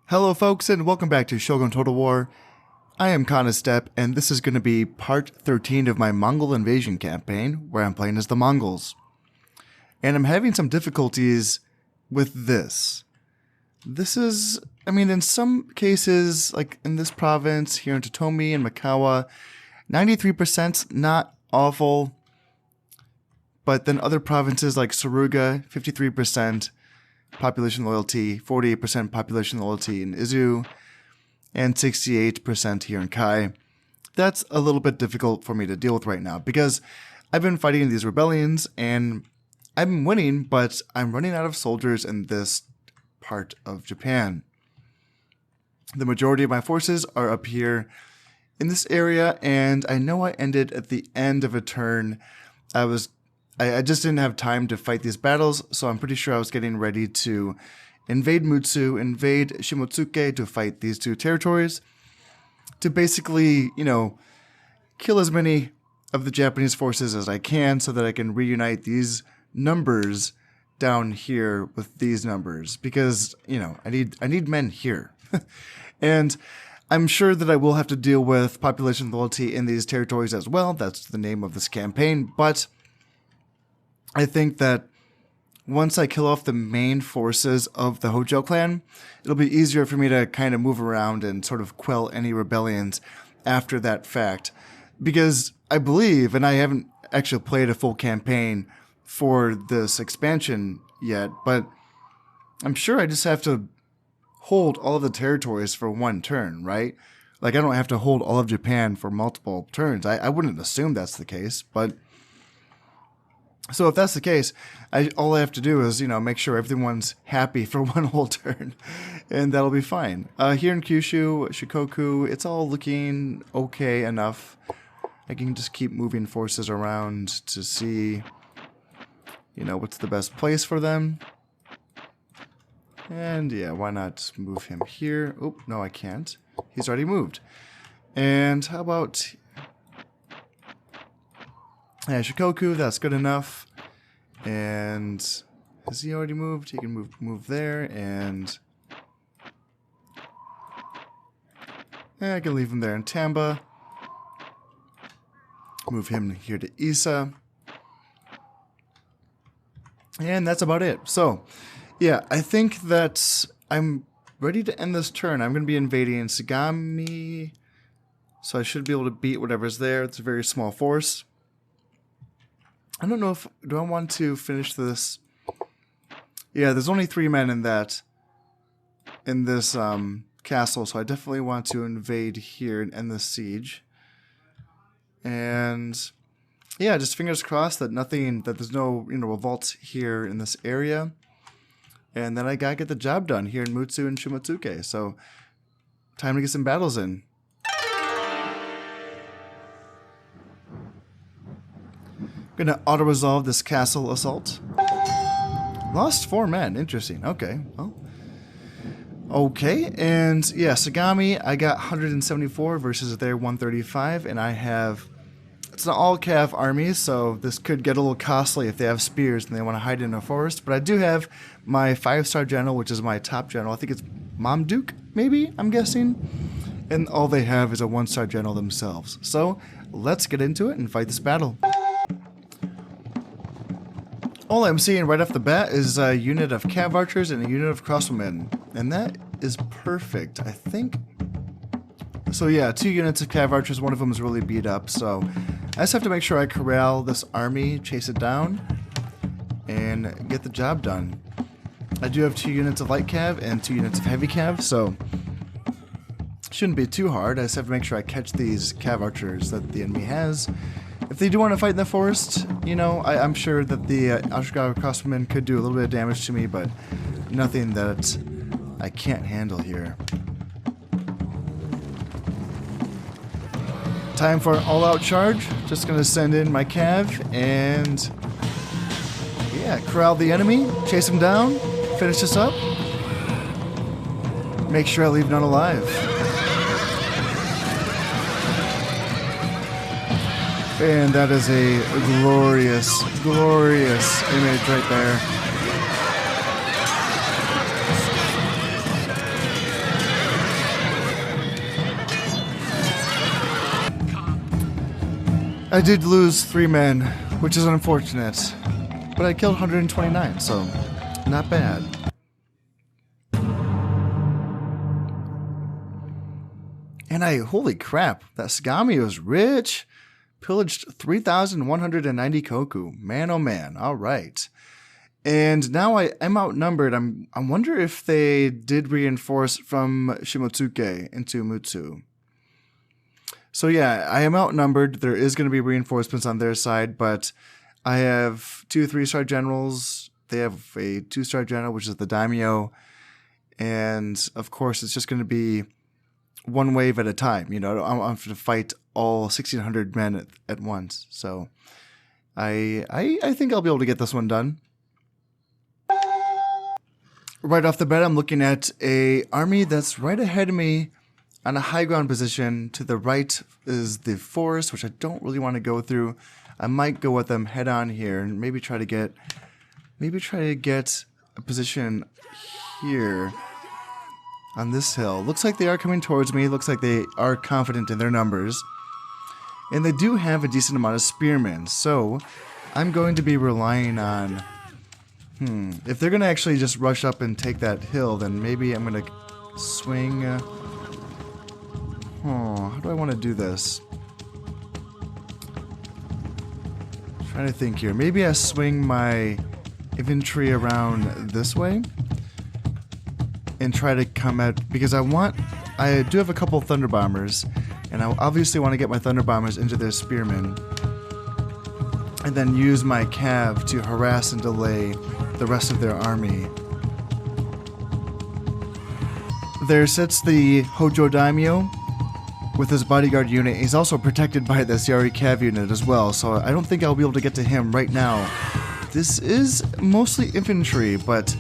Hello folks and welcome back to Shogun Total War. I am Step, and this is going to be part 13 of my Mongol invasion campaign, where I'm playing as the Mongols. And I'm having some difficulties with this. This is, in some cases, like in this province, here in Totomi and Makawa, 93% not awful. But then other provinces like Suruga, 53%. Population loyalty, 48% population loyalty in Izu, and 68% here in Kai. That's a little bit difficult for me to deal with right now because I've been fighting these rebellions and I've been winning, but I'm running out of soldiers in this part of Japan. The majority of my forces are up here in this area, and I know I ended at the end of a turn. I just didn't have time to fight these battles, so I'm pretty sure I was getting ready to invade Mutsu, invade Shimotsuke to fight these two territories, to basically, kill as many of the Japanese forces as I can so that I can reunite these numbers down here with these numbers, because, I need men here. And I'm sure that I will have to deal with population loyalty in these territories as well. That's the name of this campaign, but I think that once I kill off the main forces of the Hojo clan, it'll be easier for me to kind of move around and sort of quell any rebellions after that fact. Because I believe, and I haven't actually played a full campaign for this expansion yet, but I'm sure I just have to hold all of the territories for one turn, right? Like, I don't have to hold all of Japan for multiple turns. I wouldn't assume that's the case, but so if that's the case, all I have to do is, make sure everyone's happy for one whole turn, and that'll be fine. Here in Kyushu, Shikoku, it's all looking okay enough. I can just keep moving forces around to see, what's the best place for them. And yeah, why not move him here? Oh, no, I can't. He's already moved. And how about Shikoku, that's good enough. And has he already moved? He can move there, and I can leave him there in Tamba. Move him here to Isa. And that's about it. So, yeah, I think that I'm ready to end this turn. I'm going to be invading Sagami, so I should be able to beat whatever's there. It's a very small force. I don't know do I want to finish this? Yeah, there's only 3 men in this castle, so I definitely want to invade here and end the siege. And yeah, just fingers crossed that there's no, revolts here in this area. And then I gotta get the job done here in Mutsu and Shimotsuke. So time to get some battles in. Gonna auto-resolve this castle assault. Lost 4 men. Interesting. Okay. Well. Okay. And yeah, Sagami, I got 174 versus their 135. And I have... It's an all-cav army, so this could get a little costly if they have spears and they want to hide in a forest. But I do have my 5-star general, which is my top general. I think it's Mamduk, maybe? I'm guessing. And all they have is a 1-star general themselves. So let's get into it and fight this battle. All I'm seeing right off the bat is a unit of cav archers and a unit of crossbowmen, and that is perfect, I think. So yeah, 2 units of cav archers, one of them is really beat up, so I just have to make sure I corral this army, chase it down, and get the job done. I do have 2 units of light cav and 2 units of heavy cav, so shouldn't be too hard. I just have to make sure I catch these cav archers that the enemy has. If they do want to fight in the forest, I'm sure that the Ashikawa crossbowmen could do a little bit of damage to me, but nothing that I can't handle here. Time for an all-out charge. Just going to send in my cav and, yeah, corral the enemy, chase him down, finish this up. Make sure I leave none alive. And that is a glorious, glorious image right there. I did lose 3 men, which is unfortunate, but I killed 129, so not bad. And holy crap, that Sagami was rich. Pillaged 3,190 koku. Man, oh man, all right. And now I'm outnumbered. I wonder if they did reinforce from Shimotsuke into Mutsu. So yeah, I am outnumbered. There is going to be reinforcements on their side, but I have 2 3-star generals. They have a 2-star general, which is the daimyo. And of course, it's just going to be one wave at a time. You know, I'm going to fight all 1,600 men at once. So I think I'll be able to get this one done. Right off the bat, I'm looking at a army that's right ahead of me on a high ground position. To the right is the forest, which I don't really want to go through. I might go with them head on here and maybe try to get a position here on this hill. Looks like they are coming towards me. Looks like they are confident in their numbers. And they do have a decent amount of spearmen. So I'm going to be relying on... if they're going to actually just rush up and take that hill, then maybe I'm going to swing... how do I want to do this? I'm trying to think here. Maybe I swing my infantry around this way and try to come at... Because I do have a couple thunder bombers, and I obviously want to get my thunder bombers into their spearmen, and then use my cav to harass and delay the rest of their army. There sits the Hojo Daimyo with his bodyguard unit. He's also protected by this Yari Cav unit as well, so I don't think I'll be able to get to him right now. This is mostly infantry, but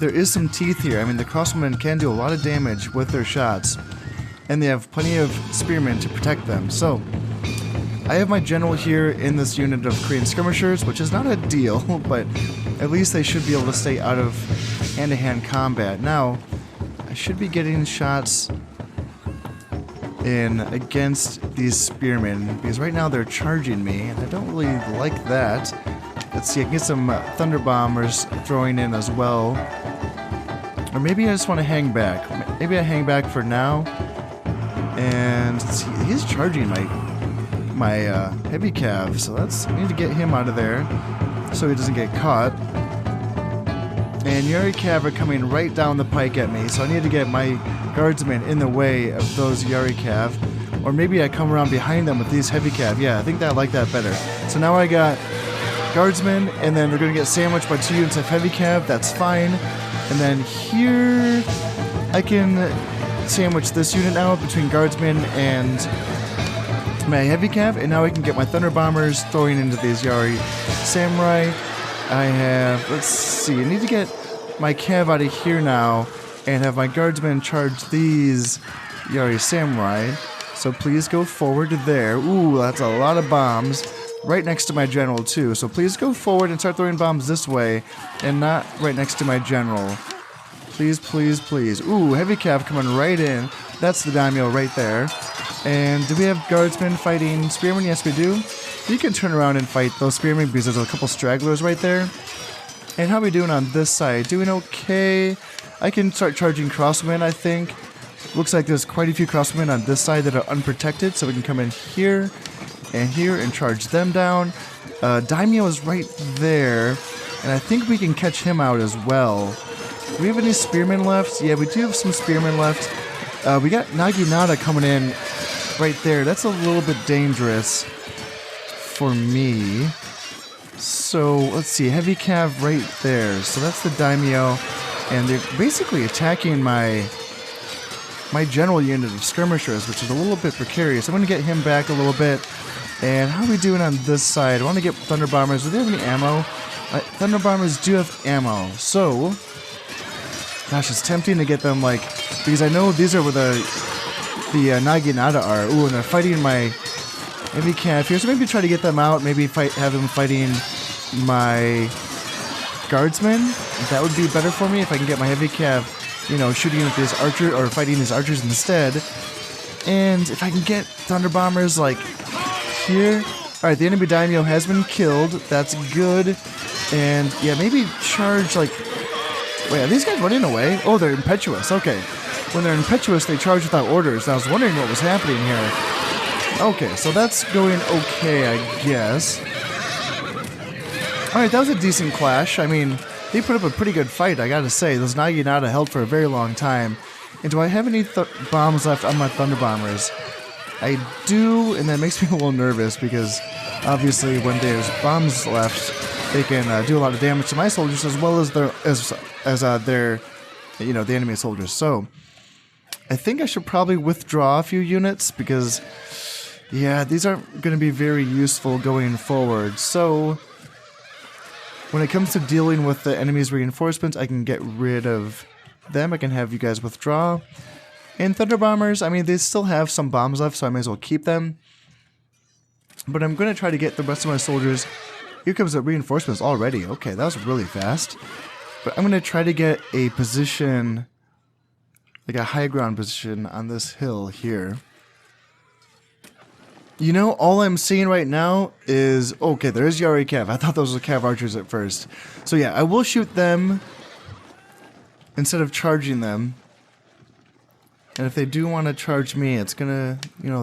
there is some teeth here. I mean, the crossbowmen can do a lot of damage with their shots, and they have plenty of spearmen to protect them. So I have my general here in this unit of Korean skirmishers, which is not a deal, but at least they should be able to stay out of hand-to-hand combat. Now, I should be getting shots in against these spearmen, because right now they're charging me, and I don't really like that. Let's see, I can get some thunder bombers throwing in as well. Or maybe I just want to hang back. Maybe I hang back for now. And let's see, he's charging my heavy cav, so I need to get him out of there so he doesn't get caught. And Yari Cav are coming right down the pike at me, so I need to get my guardsmen in the way of those Yari Cav. Or maybe I come around behind them with these heavy cav. Yeah, I think I like that better. So now I got guardsmen, and then they're going to get sandwiched by 2 units of heavy cav. That's fine. And then here I can sandwich this unit out between guardsmen and my heavy cav, and now I can get my thunder bombers throwing into these Yari samurai. I have, let's see, I need to get my cav out of here now and have my guardsmen charge these Yari samurai. So please go forward to there. Ooh, that's a lot of bombs. Right next to my general too. So please go forward and start throwing bombs this way and not right next to my general. Please, please, please. Ooh, heavy cav coming right in. That's the daimyo right there. And do we have guardsmen fighting spearmen? Yes, we do. You can turn around and fight those spearmen because there's a couple stragglers right there. And how are we doing on this side? Doing okay. I can start charging crossbowmen, I think. Looks like there's quite a few crossbowmen on this side that are unprotected, so we can come in here and charge them down. Daimyo is right there, and I think we can catch him out as well. Do we have any spearmen left? Yeah, we do have some spearmen left. We got Naginata coming in right there. That's a little bit dangerous for me. So let's see, heavy cav right there. So that's the daimyo, and they're basically attacking my general unit of skirmishers, which is a little bit precarious. I'm going to get him back a little bit. And how are we doing on this side? I want to get thunder bombers. Do they have any ammo? Thunder bombers do have ammo. So, gosh, it's tempting to get them, like, because I know these are where the Naginata are. Ooh, and they're fighting my heavy cav here. So maybe try to get them out. Maybe have them fighting my guardsmen. That would be better for me if I can get my heavy cav, you know, shooting at these archers or fighting these archers instead. And if I can get thunder bombers like here. Alright, the enemy daimyo has been killed. That's good. And, yeah, maybe charge, like... Wait, are these guys running away? Oh, they're impetuous. Okay. When they're impetuous, they charge without orders. I was wondering what was happening here. Okay, so that's going okay, I guess. Alright, that was a decent clash. I mean, they put up a pretty good fight, I gotta say. Those Naginata held for a very long time. And do I have any bombs left on my Thunder Bombers? I do, and that makes me a little nervous because obviously when there's bombs left, they can do a lot of damage to my soldiers as well as their you know, the enemy soldiers. So I think I should probably withdraw a few units because, yeah, these aren't going to be very useful going forward. So when it comes to dealing with the enemy's reinforcements, I can get rid of them. I can have you guys withdraw. And Thunder Bombers, I mean, they still have some bombs left, so I may as well keep them. But I'm going to try to get the rest of my soldiers. Here comes the reinforcements already. Okay, that was really fast. But I'm going to try to get a position, like a high ground position on this hill here. You know, all I'm seeing right now is... Okay, there's Yari Cav. I thought those were Cav archers at first. So yeah, I will shoot them instead of charging them. And if they do want to charge me, it's gonna, you know,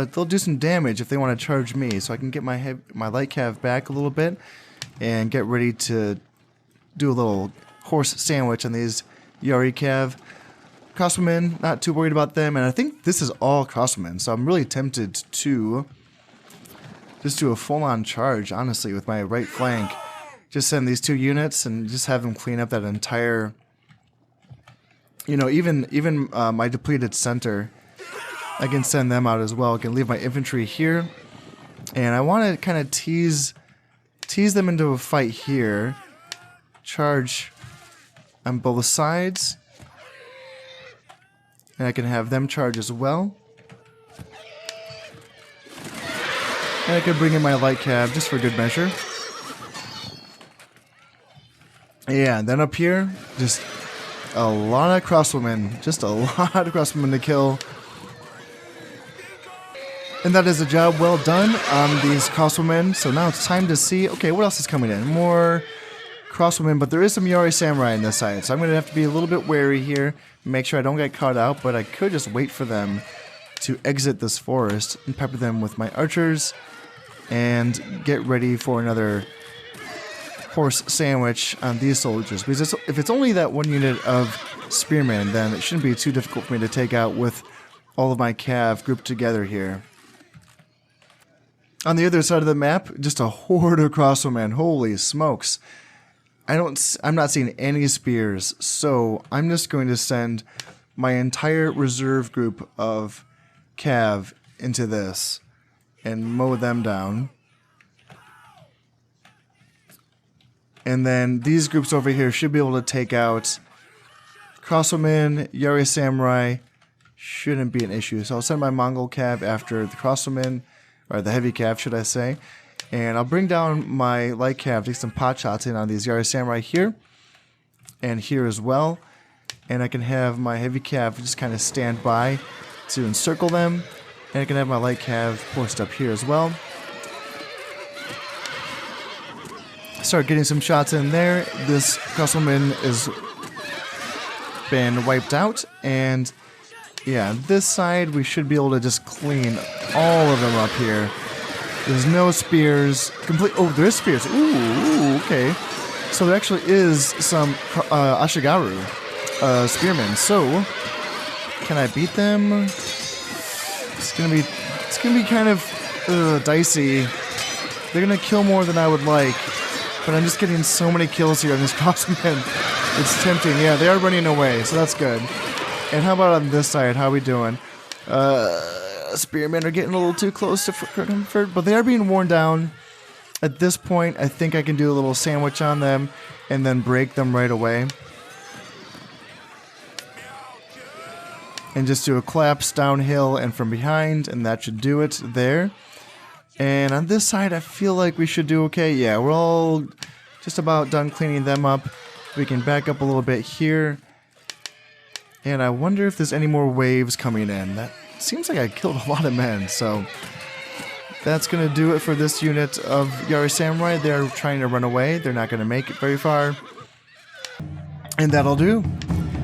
they'll do some damage if they want to charge me. So I can get my light cav back a little bit and get ready to do a little horse sandwich on these Yari cav. Crosswomen, not too worried about them, and I think this is all crosswomen, so I'm really tempted to just do a full-on charge, honestly, with my right flank. Just send these 2 units and just have them clean up that entire... You know, even my depleted center, I can send them out as well. I can leave my infantry here, and I want to kind of tease them into a fight here. Charge on both sides, and I can have them charge as well. And I can bring in my light cav just for good measure. Yeah, and then up here, just a lot of crosswomen. Just a lot of crosswomen to kill. And that is a job well done on these crosswomen. So now it's time to see... Okay, what else is coming in? More crosswomen, but there is some Yari Samurai on this side. So I'm going to have to be a little bit wary here. Make sure I don't get caught out, but I could just wait for them to exit this forest and pepper them with my archers. And get ready for another... horse sandwich on these soldiers, because if it's only that 1 unit of spearmen, then it shouldn't be too difficult for me to take out with all of my cav grouped together here. On the other side of the map, just a horde of crossbowmen. Holy smokes. I'm not seeing any spears, so I'm just going to send my entire reserve group of cav into this and mow them down. And then these groups over here should be able to take out crossbowmen, Yari Samurai. Shouldn't be an issue. So I'll send my Mongol cav after the crossbowmen, or the heavy cav, should I say. And I'll bring down my light cav, take some pot shots in on these Yari Samurai here. And here as well. And I can have my heavy cav just kind of stand by to encircle them. And I can have my light cav post up here as well. Start getting some shots in there. This crossbowman is been wiped out, and yeah, this side we should be able to just clean all of them up here. There's no spears. Oh, there is spears. Ooh, okay. So there actually is some Ashigaru spearmen. So can I beat them? It's gonna be kind of dicey. They're gonna kill more than I would like. But I'm just getting so many kills here on this crossman. It's tempting. Yeah, they are running away, so that's good. And how about on this side? How are we doing? Spearmen are getting a little too close to comfort, but they are being worn down. At this point, I think I can do a little sandwich on them and then break them right away. And just do a collapse downhill and from behind, and that should do it there. And on this side, I feel like we should do okay. Yeah, we're all just about done cleaning them up. We can back up a little bit here. And I wonder if there's any more waves coming in. That seems like I killed a lot of men, so that's going to do it for this unit of Yari Samurai. They're trying to run away. They're not going to make it very far. And that'll do.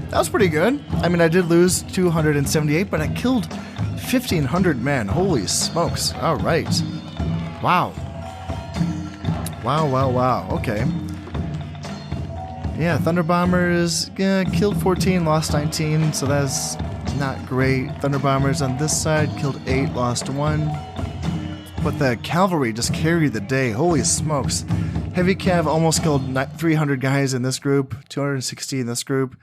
That was pretty good. I mean, I did lose 278, but I killed 1,500 men. Holy smokes. All right. Wow. Wow, wow, wow. Okay. Yeah, Thunder Bombers killed 14, lost 19, so that's not great. Thunder Bombers on this side killed 8, lost 1. But the cavalry just carried the day. Holy smokes. Heavy Cav almost killed 300 guys in this group, 260 in this group.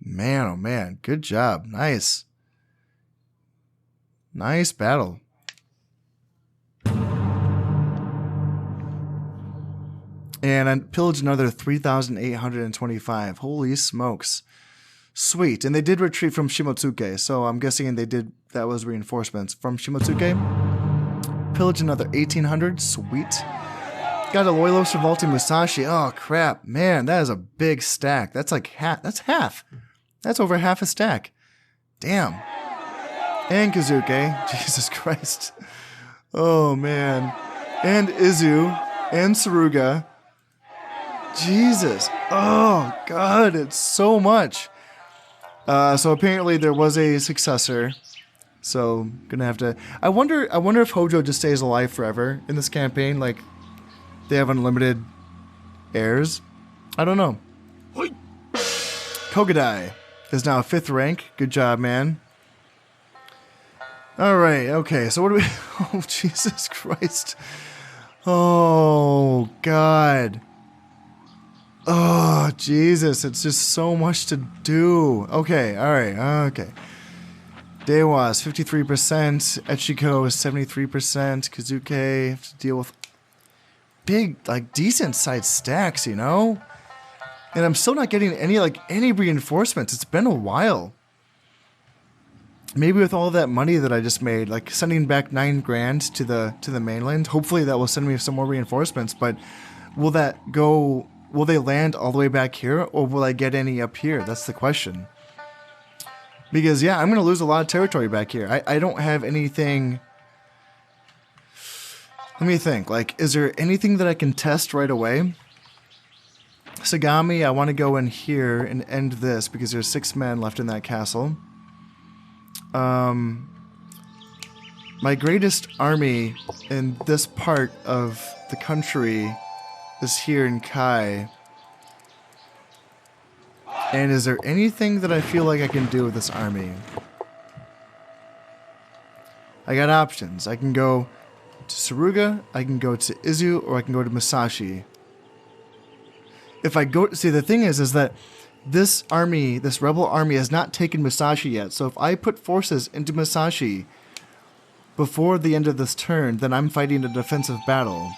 Man, oh man, good job. Nice. Nice battle. And I pillaged another 3,825. Holy smokes. Sweet. And they did retreat from Shimotsuke, so I'm guessing that was reinforcements from Shimotsuke. Pillaged another 1,800. Sweet. Got a Loylos revolting Musashi. Oh crap. Man, that is a big stack. That's like half. That's half. That's over half a stack. Damn. And Kazuke. Jesus Christ. Oh man. And Izu. And Saruga. Jesus. Oh, God, it's so much. So apparently there was a successor. So gonna have to. I wonder if Hojo just stays alive forever in this campaign. Like they have unlimited heirs. I don't know. Kogadai is now 5th rank. Good job, man. All right. Okay. So what do we? Oh, Jesus Christ. Oh God. Oh, Jesus, it's just so much to do. Okay, alright, okay. Dewa is 53%, Echiko is 73%, Kazuke, have to deal with big, like, decent-sized stacks, you know? And I'm still not getting any reinforcements. It's been a while. Maybe with all that money that I just made, like sending back 9 grand to the mainland, hopefully that will send me some more reinforcements, but will that go... Will they land all the way back here, or will I get any up here? That's the question. Because, yeah, I'm going to lose a lot of territory back here. I don't have anything... Let me think. Like, is there anything that I can test right away? Sagami, I want to go in here and end this, because there's 6 men left in that castle. My greatest army in this part of the country... is here in Kai. And is there anything that I feel like I can do with this army? I got options. I can go to Saruga, I can go to Izu, or I can go to Musashi. If I go... See, the thing is that this army, this rebel army, has not taken Musashi yet. So if I put forces into Musashi before the end of this turn, then I'm fighting a defensive battle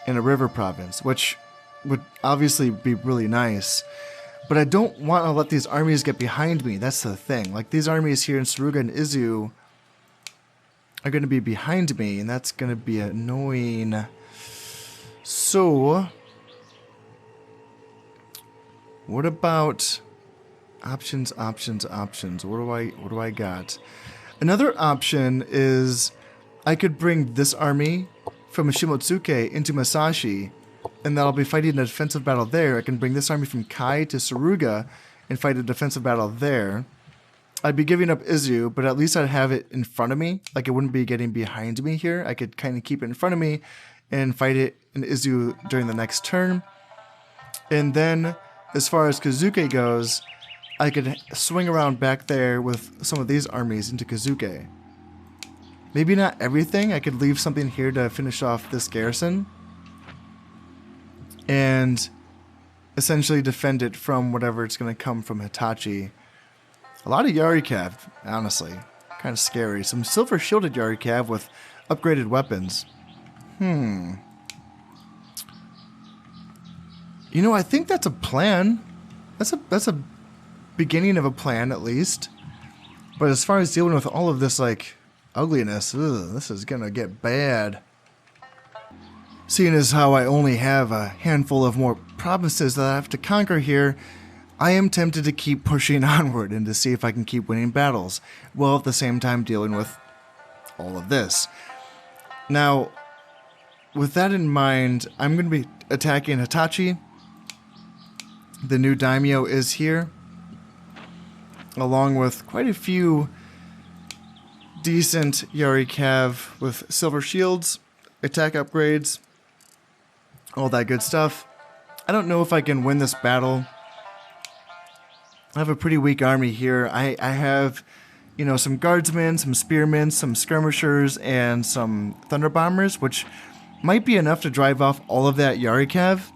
in a river province, which would obviously be really nice. But I don't want to let these armies get behind me. That's the thing. Like, these armies here in Saruga and Izu are going to be behind me, and that's going to be annoying. So, what about options? What do I got? Another option is I could bring this army from Shimotsuke into Musashi, and that'll be fighting a defensive battle there. I can bring this army from Kai to Saruga and fight a defensive battle there. I'd be giving up Izu, but at least I'd have it in front of me. Like, it wouldn't be getting behind me here. I could kind of keep it in front of me and fight it in Izu during the next turn. And then, as far as Kazuke goes, I could swing around back there with some of these armies into Kazuke. Maybe not everything. I could leave something here to finish off this garrison. And essentially defend it from whatever it's going to come from Hitachi. A lot of Yari Cav, honestly. Kind of scary. Some silver shielded Yari Cav with upgraded weapons. You know, I think that's a plan. That's a beginning of a plan, at least. But as far as dealing with all of this, like, ugliness, this is gonna get bad. Seeing as how I only have a handful of more provinces that I have to conquer here, I am tempted to keep pushing onward and to see if I can keep winning battles, while at the same time dealing with all of this. Now, with that in mind, I'm going to be attacking Hitachi. The new daimyo is here, along with quite a few decent Yari Cav with silver shields, attack upgrades, all that good stuff. I don't know if I can win this battle. I have a pretty weak army here. I have, you know, some guardsmen, some spearmen, some skirmishers, and some thunder bombers, which might be enough to drive off all of that Yari Cav.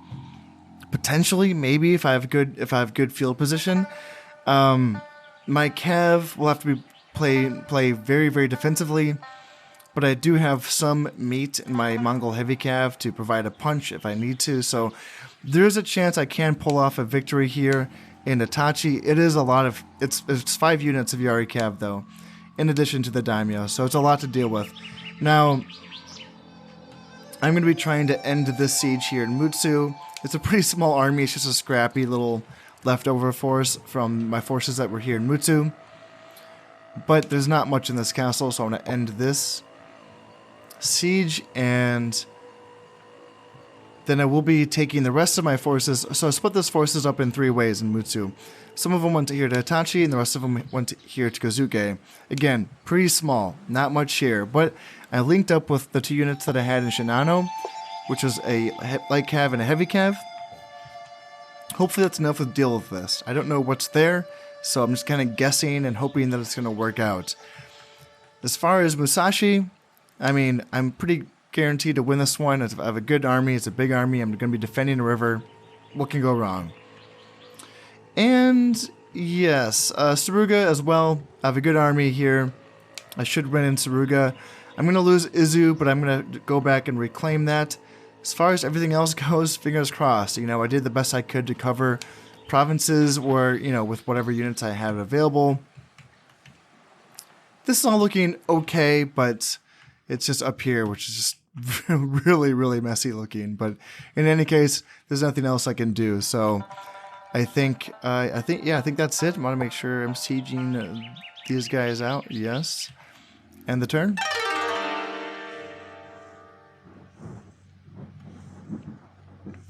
Potentially, maybe if I have good field position. My Cav will have to be play very, very defensively, but I do have some meat in my Mongol heavy Cav to provide a punch if I need to. So there's a chance I can pull off a victory here in Hitachi. It is a lot of it's 5 units of Yari Cav though, in addition to the daimyo, so it's a lot to deal with. Now, I'm going to be trying to end this siege here in Mutsu. It's a pretty small army. It's just a scrappy little leftover force from my forces that were here in Mutsu. But there's not much in this castle, so I'm going to end this siege, and then I will be taking the rest of my forces. So I split these forces up in 3 ways in Mutsu. Some of them went to here to Hitachi, and the rest of them went to here to Kozuke. Again, pretty small, not much here, but I linked up with the 2 units that I had in Shinano, which was a light cav and a heavy cav. Hopefully that's enough to deal with this. I don't know what's there, so I'm just kind of guessing and hoping that it's going to work out. As far as Musashi, I mean, I'm pretty guaranteed to win this one. I have a good army. It's a big army. I'm going to be defending a river. What can go wrong? And yes, Suruga as well. I have a good army here. I should win in Suruga. I'm going to lose Izu, but I'm going to go back and reclaim that. As far as everything else goes, fingers crossed. You know, I did the best I could to cover provinces or, you know, with whatever units I have available. This is all looking okay, but it's just up here, which is just really, really messy looking. But in any case, there's nothing else I can do. So I think that's it. I want to make sure I'm sieging these guys out. Yes. End the turn.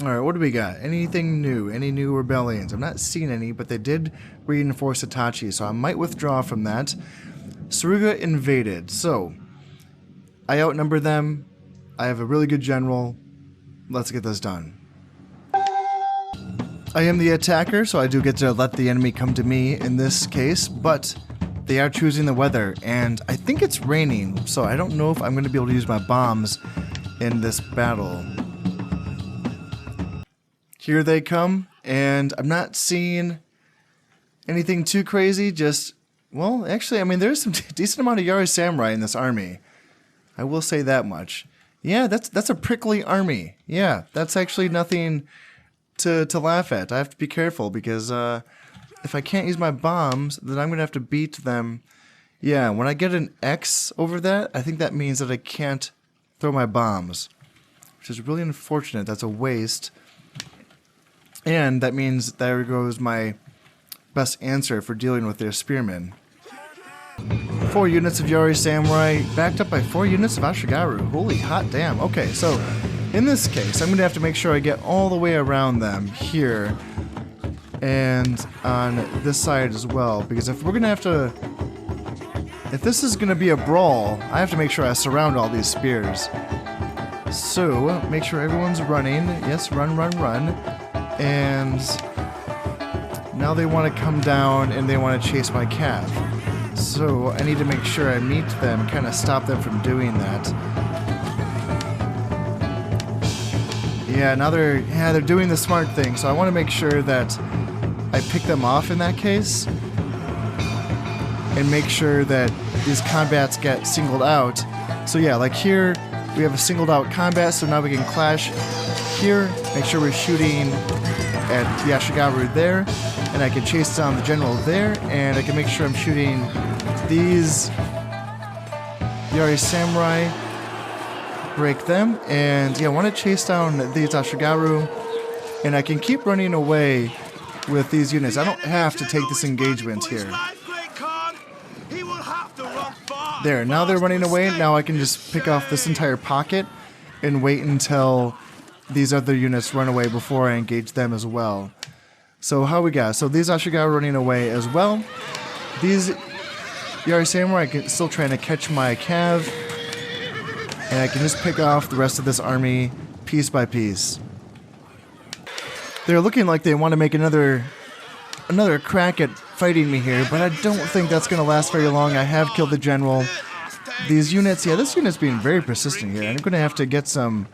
Alright, what do we got? Anything new? Any new rebellions? I'm not seeing any, but they did reinforce Hitachi, so I might withdraw from that. Suruga invaded, so I outnumber them. I have a really good general. Let's get this done. I am the attacker, so I do get to let the enemy come to me in this case, but they are choosing the weather, and I think it's raining, so I don't know if I'm going to be able to use my bombs in this battle. Here they come, and I'm not seeing anything too crazy, just, well, actually, I mean, there's some decent amount of Yari Samurai in this army. I will say that much. Yeah, that's a prickly army. Yeah, that's actually nothing to laugh at. I have to be careful, because if I can't use my bombs, then I'm going to have to beat them. Yeah, when I get an X over that, I think that means that I can't throw my bombs, which is really unfortunate. That's a waste. And that means there goes my best answer for dealing with their spearmen. 4 units of Yari Samurai, backed up by 4 units of Ashigaru. Holy hot damn. Okay, so in this case, I'm going to have to make sure I get all the way around them here and on this side as well. Because if we're going to have to... If this is going to be a brawl, I have to make sure I surround all these spears. So, make sure everyone's running. Yes, run, run, run. And now they want to come down and they want to chase my cav. So I need to make sure I meet them, kind of stop them from doing that. Yeah, now they're doing the smart thing, so I want to make sure that I pick them off in that case and make sure that these combats get singled out. So yeah, like here we have a singled out combat, so now we can clash here, make sure we're shooting at Yashigaru there, and I can chase down the general there, and I can make sure I'm shooting these Yari Samurai, break them, and yeah, I want to chase down these Ashigaru, and I can keep running away with these units. I don't have to take this engagement here. He will have to run far. There, now they're running away. Now I can just pick off this entire pocket and wait until these other units run away before I engage them as well. So how we got? So these Ashigaru are running away as well. These Yari Samurai are still trying to catch my cav. And I can just pick off the rest of this army piece by piece. They're looking like they want to make another crack at fighting me here, but I don't think that's going to last very long. I have killed the general. These units, yeah, this unit's being very persistent here. I'm going to have to get someone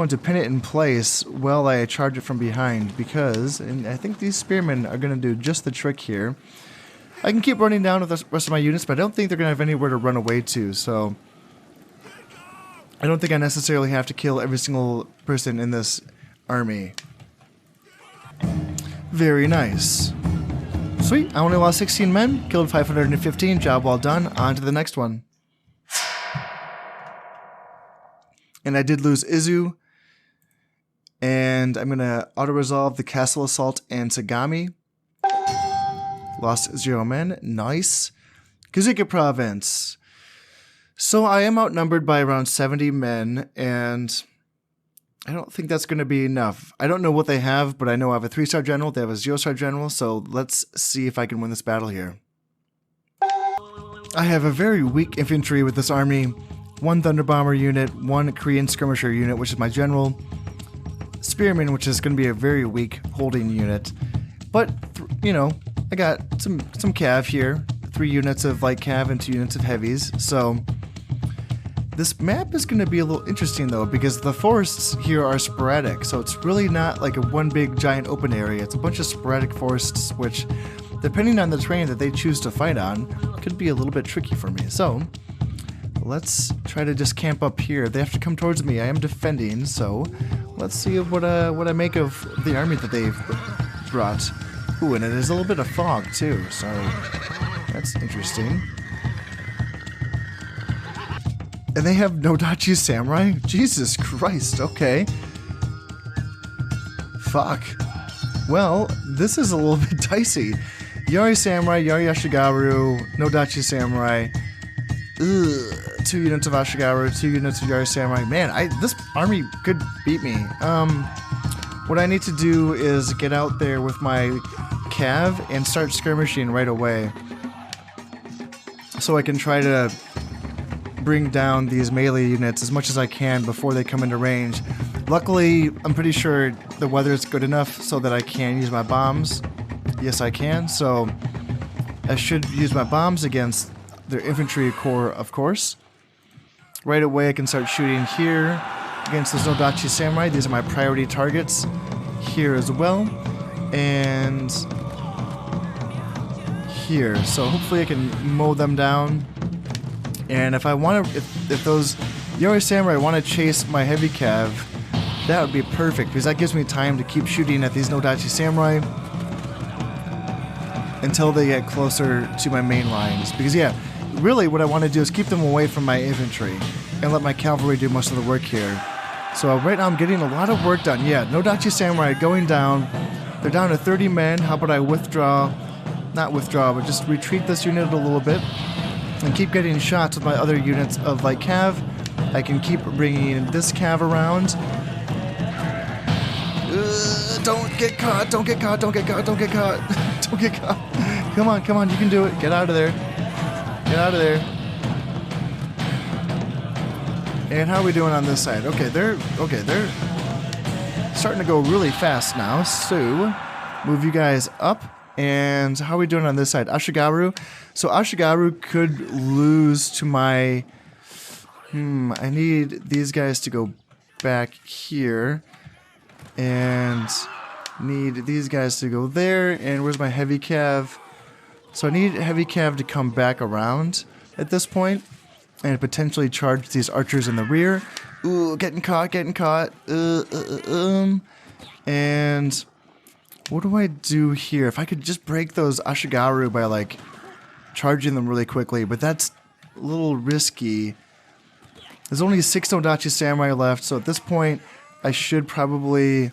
to pin it in place while I charge it from behind, because and I think these spearmen are going to do just the trick here. I can keep running down with the rest of my units, but I don't think they're going to have anywhere to run away to, so I don't think I necessarily have to kill every single person in this army. Very nice. Sweet, I only lost 16 men, killed 515, job well done, on to the next one. And I did lose Izu, and I'm going to auto-resolve the Castle Assault and Sagami. Lost 0 men, nice. Kuzuka Province. So I am outnumbered by around 70 men, and I don't think that's going to be enough. I don't know what they have, but I know I have a 3-star general, they have a 0-star general, so let's see if I can win this battle here. I have a very weak infantry with this army. 1 Thunder Bomber unit, 1 Korean Skirmisher unit, which is my general. Spearman, which is going to be a very weak holding unit. But, you know, I got some cav here. 3 units of light cav and 2 units of heavies, so this map is going to be a little interesting, though, because the forests here are sporadic, so it's really not like a one big giant open area. It's a bunch of sporadic forests, which, depending on the terrain that they choose to fight on, could be a little bit tricky for me. So let's try to just camp up here. They have to come towards me. I am defending, so let's see what I make of the army that they've brought. Ooh, and it is a little bit of fog, too, so that's interesting. And they have no Dachi Samurai? Jesus Christ, okay. Fuck. Well, this is a little bit dicey. Yari Samurai, Yari Ashigaru, no Dachi Samurai. Ugh, 2 units of Ashigaru, 2 units of Yari Samurai. Man, this army could beat me. What I need to do is get out there with my cav and start skirmishing right away, so I can try to bring down these melee units as much as I can before they come into range. Luckily, I'm pretty sure the weather is good enough so that I can use my bombs. Yes, I can, so I should use my bombs against their infantry corps, of course. Right away, I can start shooting here against those Nodachi Samurai. These are my priority targets here as well, and here. So hopefully I can mow them down. And if I want to, if those Yari Samurai want to chase my heavy cav, that would be perfect, because that gives me time to keep shooting at these Nodachi Samurai until they get closer to my main lines. Because yeah, really what I want to do is keep them away from my infantry and let my cavalry do most of the work here. So right now I'm getting a lot of work done. Yeah, Nodachi Samurai going down. They're down to 30 men. How about I withdraw? Not withdraw, but just retreat this unit a little bit and keep getting shots with my other units of light cav. I can keep bringing this cav around. Don't get caught, don't get caught, don't get caught, don't get caught. Don't get caught. Come on, come on, you can do it. Get out of there. Get out of there. And how are we doing on this side? Okay, they're starting to go really fast now. So move you guys up. And how are we doing on this side? Ashigaru. So Ashigaru could lose to my... I need these guys to go back here. And need these guys to go there. And where's my heavy cav? So I need heavy cav to come back around at this point and potentially charge these archers in the rear. Ooh, getting caught, getting caught. And... what do I do here? If I could just break those Ashigaru by, like, charging them really quickly, but that's a little risky. There's only 6 Nodachi Samurai left, so at this point, I should probably...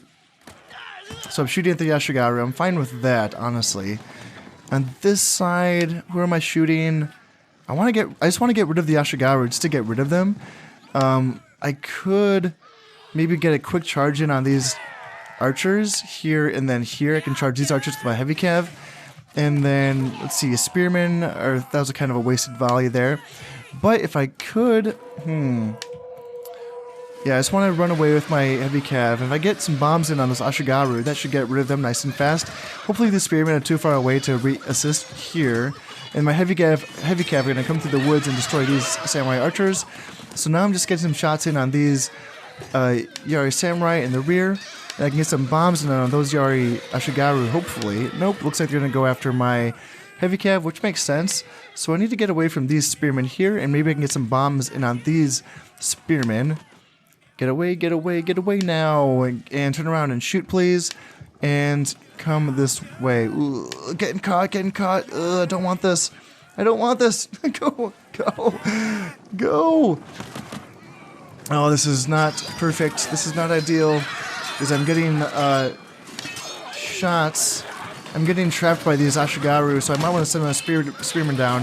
So I'm shooting at the Ashigaru. I'm fine with that, honestly. On this side, where am I shooting? I just want to get rid of the Ashigaru just to get rid of them. I could maybe get a quick charge in on these archers here and then here. I can charge these archers with my heavy cav. And then, let's see, a spearman, or that was a kind of a wasted volley there. But if I could, yeah, I just want to run away with my heavy cav. If I get some bombs in on this Ashigaru, that should get rid of them nice and fast. Hopefully the spearmen are too far away to assist here. And my heavy cav are going to come through the woods and destroy these samurai archers. So now I'm just getting some shots in on these Yari samurai in the rear. And I can get some bombs in on those Yari Ashigaru, hopefully. Nope, looks like they're going to go after my heavy cav, which makes sense. So I need to get away from these spearmen here, and maybe I can get some bombs in on these spearmen. Get away, get away, get away now. And turn around and shoot, please. And come this way. Ooh, getting caught, getting caught. I don't want this. I don't want this. Go, go, go. Oh, this is not perfect. This is not ideal. Because I'm getting shots. I'm getting trapped by these Ashigaru, so I might want to send a spearman down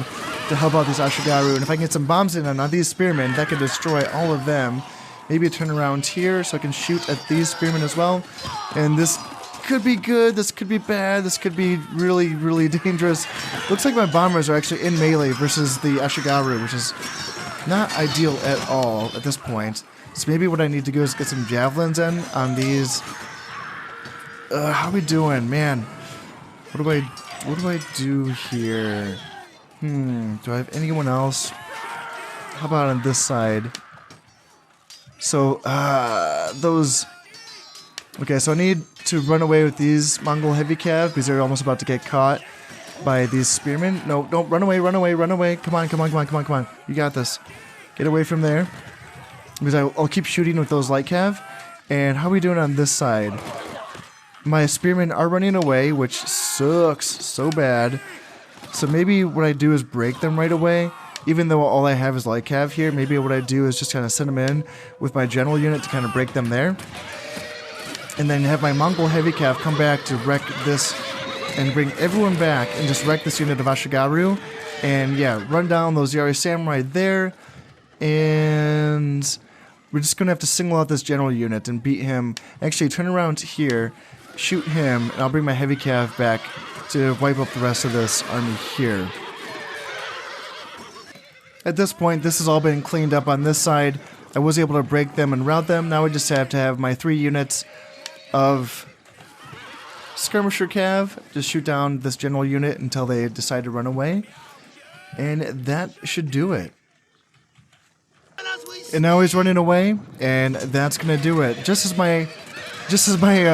to help out these Ashigaru. And if I can get some bombs in on these spearmen, that could destroy all of them. Maybe turn around here so I can shoot at these spearmen as well. And this could be good, this could be bad, this could be really, really dangerous. Looks like my bombers are actually in melee versus the Ashigaru, which is not ideal at all at this point. So maybe what I need to do is get some javelins in on these. How are we doing, man? What do I do here? Do I have anyone else? How about on this side? So those. Okay, so I need to run away with these Mongol heavy cav because they're almost about to get caught by these spearmen. No, don't run away, run away, run away. Come on, come on, come on, come on, come on. You got this. Get away from there. Because I'll keep shooting with those light cav. And how are we doing on this side? My spearmen are running away, which sucks so bad. So maybe what I do is break them right away. Even though all I have is light cav here, maybe what I do is just kind of send them in with my general unit to kind of break them there. And then have my Mongol heavy cav come back to wreck this and bring everyone back and just wreck this unit of Ashigaru. And yeah, run down those Yari samurai there. And we're just going to have to single out this general unit and beat him. Actually, turn around here, shoot him, and I'll bring my heavy cav back to wipe up the rest of this army here. At this point, this has all been cleaned up on this side. I was able to break them and rout them. Now I just have to have my 3 units of skirmisher cav just shoot down this general unit until they decide to run away. And that should do it. And now he's running away, and that's gonna do it. Just as my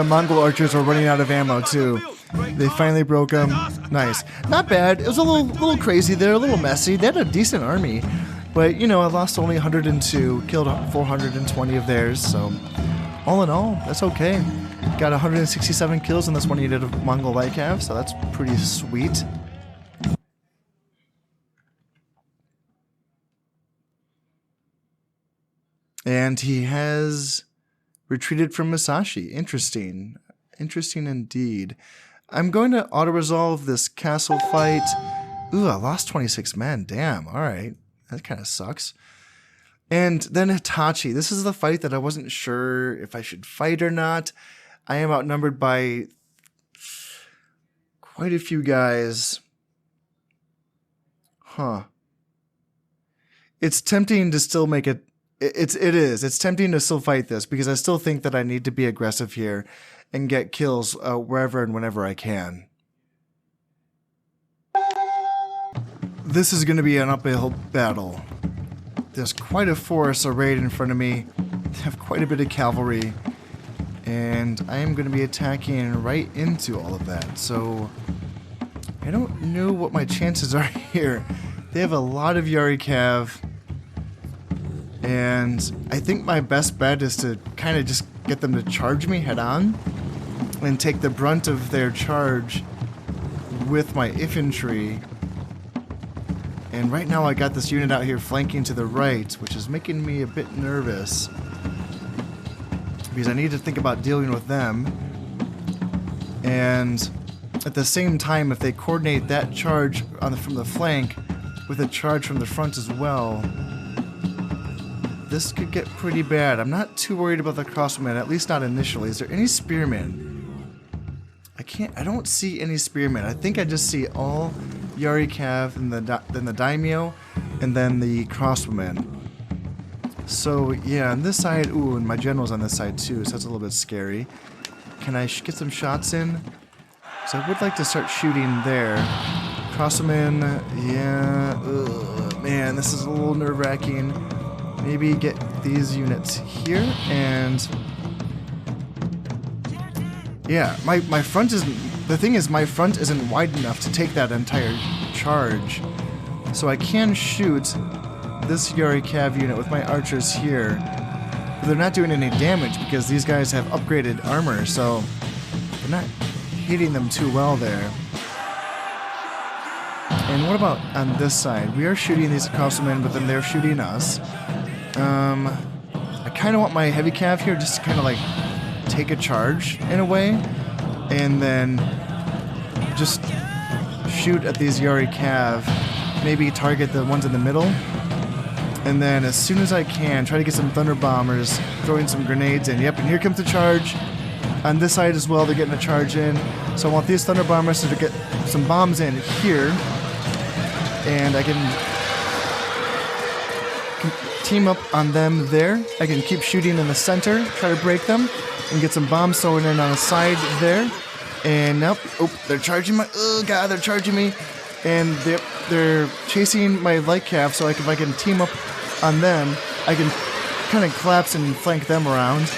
Mongol archers are running out of ammo too. They finally broke them. Nice. Not bad. It was a little crazy there, a little messy. They had a decent army, but you know, I lost only 102, killed 420 of theirs. So all in all, that's okay. Got 167 kills in this one unit of Mongol light cav, so that's pretty sweet. And he has retreated from Musashi. Interesting. Interesting indeed. I'm going to auto-resolve this castle fight. Ooh, I lost 26 men. Damn, alright. That kind of sucks. And then Hitachi. This is the fight that I wasn't sure if I should fight or not. I am outnumbered by quite a few guys. Huh. It's tempting to still make it. It is. It's tempting to still fight this because I still think that I need to be aggressive here and get kills wherever and whenever I can. This is going to be an uphill battle. There's quite a force arrayed in front of me. I have quite a bit of cavalry. And I am going to be attacking right into all of that. So I don't know what my chances are here. They have a lot of Yari cav. And I think my best bet is to kind of just get them to charge me head on and take the brunt of their charge with my infantry. And right now I got this unit out here flanking to the right, which is making me a bit nervous because I need to think about dealing with them. And at the same time, if they coordinate that charge from the flank with a charge from the front as well, this could get pretty bad. I'm not too worried about the crossbowmen, at least not initially. Is there any spearmen? I don't see any spearmen. I think I just see all Yari Cav and then the daimyo and then the crossbowmen. So yeah, on this side, ooh, and my general's on this side too, so that's a little bit scary. Can I get some shots in? So I would like to start shooting there. Crossbowmen, yeah, ugh, man, this is a little nerve-wracking. Maybe get these units here, and yeah, my front isn't, the thing is my front isn't wide enough to take that entire charge. So I can shoot this Yari Cav unit with my archers here, but they're not doing any damage because these guys have upgraded armor, so they're not hitting them too well there. And what about on this side? We are shooting these crossbowmen, but then they're shooting us. I kind of want my heavy cav here just to kind of like take a charge in a way, and then just shoot at these Yari Cav, maybe target the ones in the middle, and then as soon as I can, try to get some thunder bombers, throwing some grenades in. Yep, and here comes the charge. On this side as well, they're getting a charge in. So I want these thunder bombers to get some bombs in here, and I can team up on them there. I can keep shooting in the center, try to break them, and get some bombs thrown in on the side there. And nope, oh, they're charging my, oh god, they're charging me. And they're chasing my light cav, so if I can team up on them, I can kind of collapse and flank them around.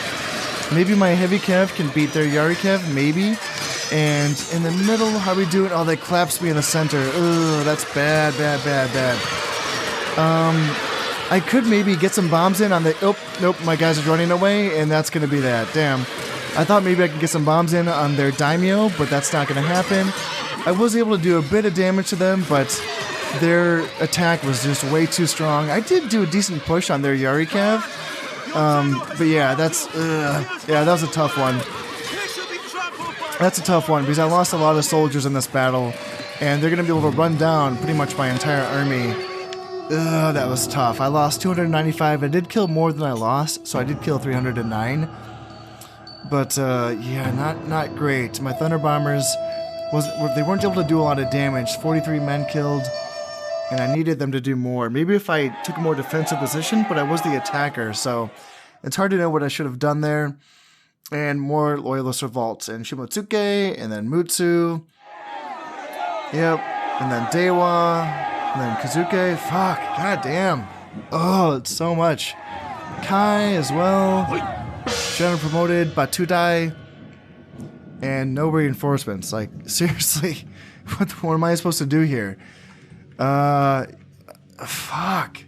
Maybe my heavy cav can beat their Yari cav, maybe. And in the middle, how are we doing? Oh, they collapsed me in the center. Ugh, that's bad, bad, bad, bad. I could maybe get some bombs in on the... Oh, nope, my guys are running away, and that's going to be that. Damn. I thought maybe I could get some bombs in on their daimyo, but that's not going to happen. I was able to do a bit of damage to them, but their attack was just way too strong. I did do a decent push on their Yari cav, but yeah, that was a tough one. That's a tough one, because I lost a lot of soldiers in this battle, and they're going to be able to run down pretty much my entire army. Ugh, that was tough. I lost 295. I did kill more than I lost, so I did kill 309. But yeah, not great. My thunder bombers they weren't able to do a lot of damage. 43 men killed, and I needed them to do more. Maybe if I took a more defensive position, but I was the attacker, so it's hard to know what I should have done there. And more loyalist revolts, and Shimotsuke, and then Mutsu. Yep, and then Dewa, and then Kazuke. Fuck, goddamn. Oh, it's so much. Kai as well. General promoted, Batudai, and no reinforcements. Like, seriously, what am I supposed to do here? Fuck.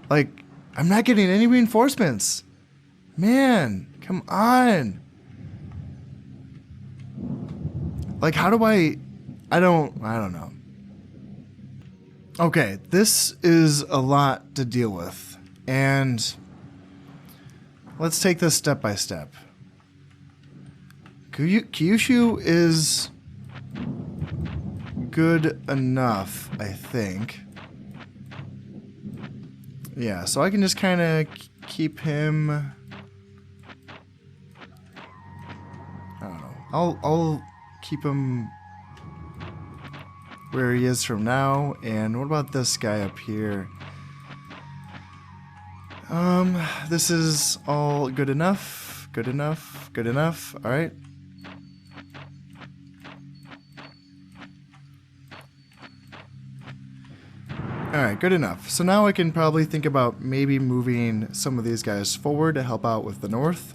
Like, I'm not getting any reinforcements. Man, come on. Like, how do I don't know. Okay, this is a lot to deal with, and let's take this step by step. Kyushu is good enough, I think. Yeah, so I can just kind of keep him... I don't know. I'll keep him where he is from now. And what about this guy up here? This is all good enough. Good enough. Good enough. All right. Alright, good enough. So now I can probably think about maybe moving some of these guys forward to help out with the north.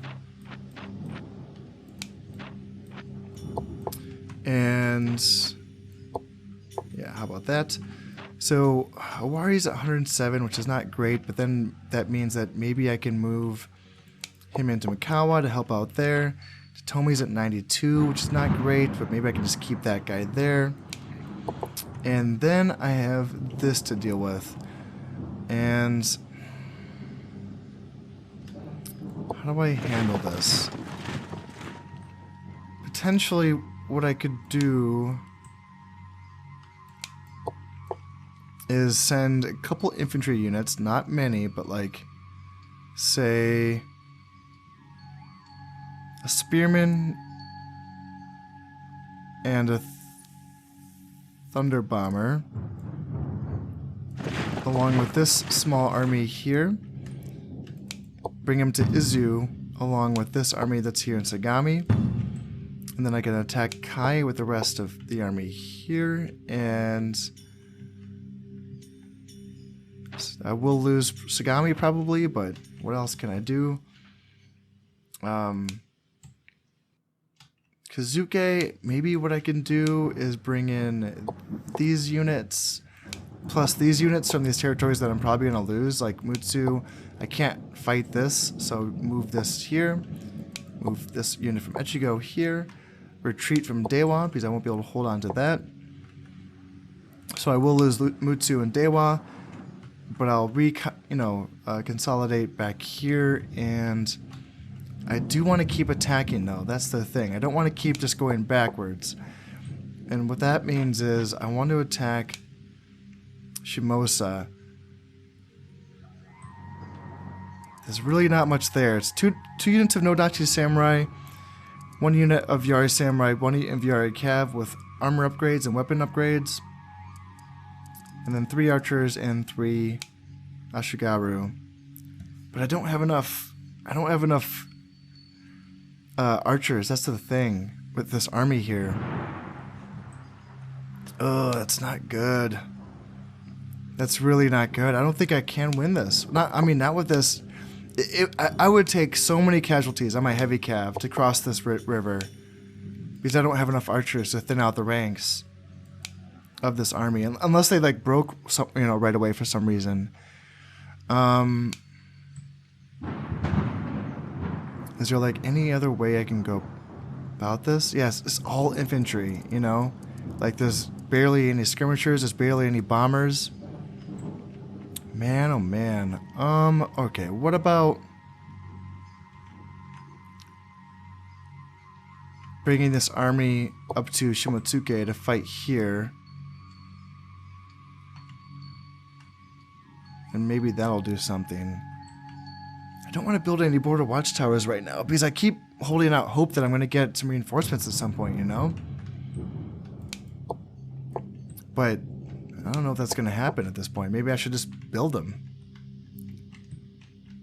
And yeah, how about that? So Awari's at 107, which is not great, but then that means that maybe I can move him into Mikawa to help out there. Tomi's at 92, which is not great, but maybe I can just keep that guy there. And then I have this to deal with. And how do I handle this? Potentially what I could do... is send a couple infantry units, not many, but like, say, a spearman and a thunder bomber, along with this small army here. Bring him to Izu, along with this army that's here in Sagami. And then I can attack Kai with the rest of the army here, and I will lose Sagami probably, but what else can I do? Kazuke, maybe what I can do is bring in these units, plus these units from these territories that I'm probably going to lose, like Mutsu. I can't fight this, so move this here. Move this unit from Echigo here. Retreat from Dewa, because I won't be able to hold on to that. So I will lose Mutsu and Dewa, but I'll consolidate back here, and I do want to keep attacking though. That's the thing. I don't want to keep just going backwards. And what that means is I want to attack Shimosa. There's really not much there. It's two units of Nodachi Samurai, 1 unit of Yari Samurai, 1 unit of Yari Cav with armor upgrades and weapon upgrades, and then 3 archers and 3 Ashigaru. But I don't have enough. Archers. That's the thing with this army here. Oh, that's not good. That's really not good. I don't think I can win this. Not with this. I would take so many casualties on my heavy cav to cross this river, because I don't have enough archers to thin out the ranks of this army, unless they like broke some, right away for some reason. Is there like any other way I can go about this? Yes, it's all infantry, Like there's barely any skirmishers, there's barely any bombers. Man, oh man. Okay, what about bringing this army up to Shimotsuke to fight here? And maybe that'll do something. I don't want to build any border watchtowers right now, because I keep holding out hope that I'm going to get some reinforcements at some point, But I don't know if that's going to happen at this point. Maybe I should just build them.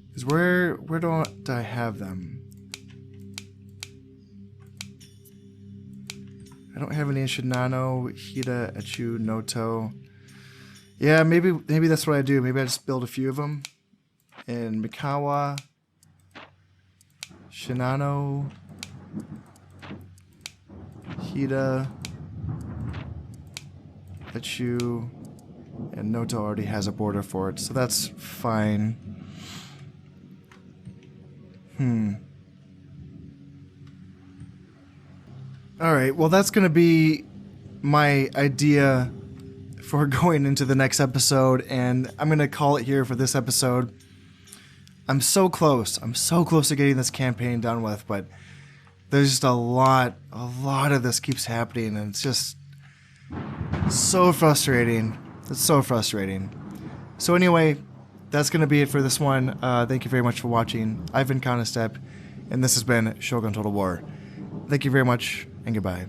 Because where do I have them? I don't have any in Shinano, Hida, Echu, Noto. Yeah, maybe that's what I do. Maybe I just build a few of them. In Mikawa, Shinano, Hida, Echu, and Noto already has a border for it, so that's fine. Alright, well that's going to be my idea for going into the next episode, and I'm going to call it here for this episode. I'm so close to getting this campaign done with, but there's just a lot of this keeps happening, and it's just so frustrating. It's so frustrating. So anyway, that's going to be it for this one. Thank you very much for watching. I've been Counterstep, and this has been Shogun Total War. Thank you very much, and goodbye.